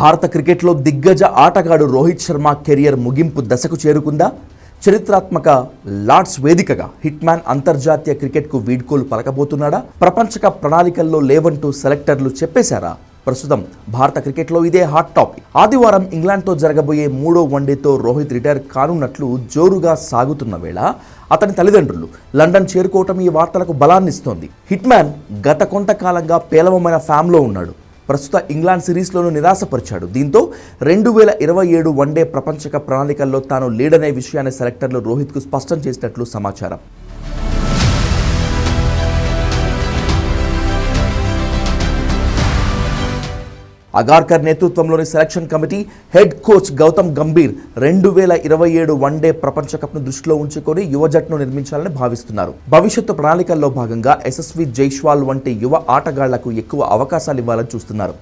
భారత క్రికెట్లో దిగ్గజ ఆటగాడు రోహిత్ శర్మ కెరియర్ ముగింపు దశకు చేరుకుందా? చరిత్రాత్మక లార్డ్స్ వేదికగా హిట్మ్యాన్ అంతర్జాతీయ క్రికెట్కు వీడ్కోలు పలకబోతున్నాడా? ప్రపంచ కప్ ప్రణాళికల్లో లేవంటూ సెలెక్టర్లు చెప్పేశారా? ప్రస్తుతం భారత క్రికెట్లో ఇదే హాట్ టాపిక్. ఆదివారం ఇంగ్లాండ్తో జరగబోయే 3వ వన్డేతో రోహిత్ రిటైర్ కానున్నట్లు జోరుగా సాగుతున్న వేళ అతని తల్లిదండ్రులు లండన్ చేరుకోవటం ఈ వార్తలకు బలాన్నిస్తోంది. హిట్మ్యాన్ గత కొంతకాలంగా పేలవమైన ఫామ్లో ఉన్నాడు. ప్రస్తుత ఇంగ్లాండ్ సిరీస్లోనూ నిరాశపరిచాడు. దీంతో 2027 వన్డే ప్రపంచ కప్ ప్రణాళికల్లో తాను లీడనే విషయాన్ని సెలెక్టర్లు రోహిత్కు స్పష్టం చేసినట్లు సమాచారం. అగార్కర్ నేతృత్వంలోని selection committee head coach Gautam Gambhir 2027 one day ప్రపంచ కప్ను దృష్టిలో ఉంచుకొని యువ జట్టును నిర్మించాలని భావిస్తున్నారు. భవిష్యత్తు ప్రణాళికల్లో భాగంగా యశస్వి జైస్వాల్ వంటి యువ ఆటగాళ్లకు ఎక్కువ అవకాశాలు ఇవ్వాలని చూస్తున్నారు.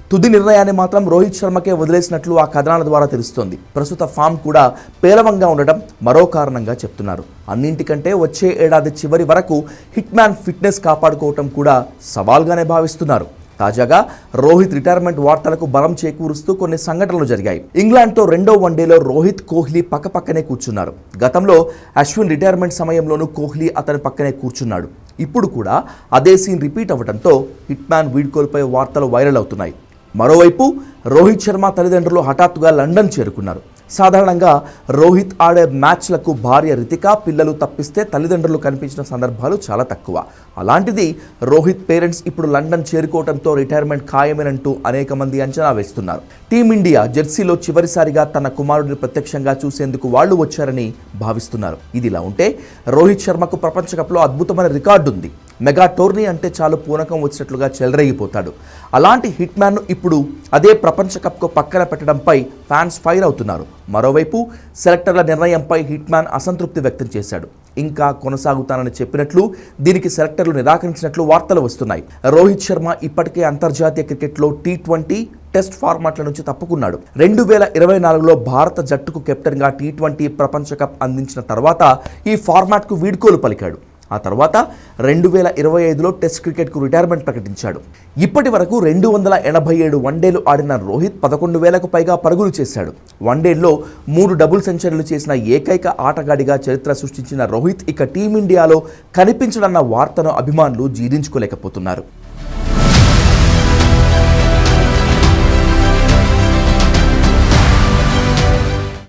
తుది నిర్ణయాన్ని మాత్రం రోహిత్ శర్మకే వదిలేసినట్లు ఆ కథనాల ద్వారా తెలుస్తోంది. ప్రస్తుత ఫామ్ కూడా పేలవంగా ఉండడం మరో కారణంగా చెప్తున్నారు. అన్నింటికంటే వచ్చే ఏడాది చివరి వరకు హిట్మ్యాన్ ఫిట్నెస్ కాపాడుకోవటం కూడా సవాల్గానే భావిస్తున్నారు. తాజాగా రోహిత్ రిటైర్మెంట్ వార్తలకు బలం చేకూరుస్తూ కొన్ని సంఘటనలు జరిగాయి. ఇంగ్లాండ్తో 2వ వన్డేలో రోహిత్, కోహ్లీ పక్కపక్కనే కూర్చున్నారు. గతంలో అశ్విన్ రిటైర్మెంట్ సమయంలోనూ కోహ్లీ అతని పక్కనే కూర్చున్నాడు. ఇప్పుడు కూడా అదే సీన్ రిపీట్ అవ్వడంతో హిట్మ్యాన్ వీడ్కోలుపై వార్తలు వైరల్ అవుతున్నాయి. మరోవైపు రోహిత్ శర్మ తల్లిదండ్రులు హఠాత్తుగా లండన్ చేరుకున్నారు. సాధారణంగా రోహిత్ ఆడే మ్యాచ్లకు భార్య రితిక, పిల్లలు తప్పిస్తే తల్లిదండ్రులు కనిపించిన సందర్భాలు చాలా తక్కువ. అలాంటిది రోహిత్ పేరెంట్స్ ఇప్పుడు లండన్ చేరుకోవడంతో రిటైర్మెంట్ ఖాయమేనంటూ అనేక మంది అంచనా వేస్తున్నారు. టీమిండియా జెర్సీలో చివరిసారిగా తన కుమారుడిని ప్రత్యక్షంగా చూసేందుకు వాళ్లు వచ్చారని భావిస్తున్నారు. ఇదిలా ఉంటే రోహిత్ శర్మకు ప్రపంచ కప్లో అద్భుతమైన రికార్డు ఉంది. మెగా టోర్నీ అంటే చాలు పూనకం వచ్చినట్లుగా చెలరేగిపోతాడు. అలాంటి హిట్మ్యాన్ను ఇప్పుడు అదే ప్రపంచ కప్కు పక్కన పెట్టడంపై ఫ్యాన్స్ ఫైర్ అవుతున్నారు. మరోవైపు సెలెక్టర్ల నిర్ణయంపై హిట్మ్యాన్ అసంతృప్తి వ్యక్తం చేశాడు. ఇంకా కొనసాగుతానని చెప్పినట్లు, దీనికి సెలెక్టర్లు నిరాకరించినట్లు వార్తలు వస్తున్నాయి. రోహిత్ శర్మ ఇప్పటికే అంతర్జాతీయ క్రికెట్లో T20 టెస్ట్ ఫార్మాట్ల నుంచి తప్పుకున్నాడు. 2024లో భారత జట్టుకు కెప్టెన్గా T20 ప్రపంచ కప్ అందించిన తర్వాత ఈ ఫార్మాట్కు వీడ్కోలు పలికాడు. ఆ తర్వాత 2025లో టెస్ట్ క్రికెట్కు రిటైర్మెంట్ ప్రకటించాడు. ఇప్పటి వరకు 287 వన్డేలు ఆడిన రోహిత్ 11,000కు పైగా పరుగులు చేశాడు. వన్డేల్లో 3 డబుల్ సెంచరీలు చేసిన ఏకైక ఆటగాడిగా చరిత్ర సృష్టించిన రోహిత్ ఇక టీమిండియాలో కనిపించడన్న వార్తను అభిమానులు జీర్ణించుకోలేకపోతున్నారు.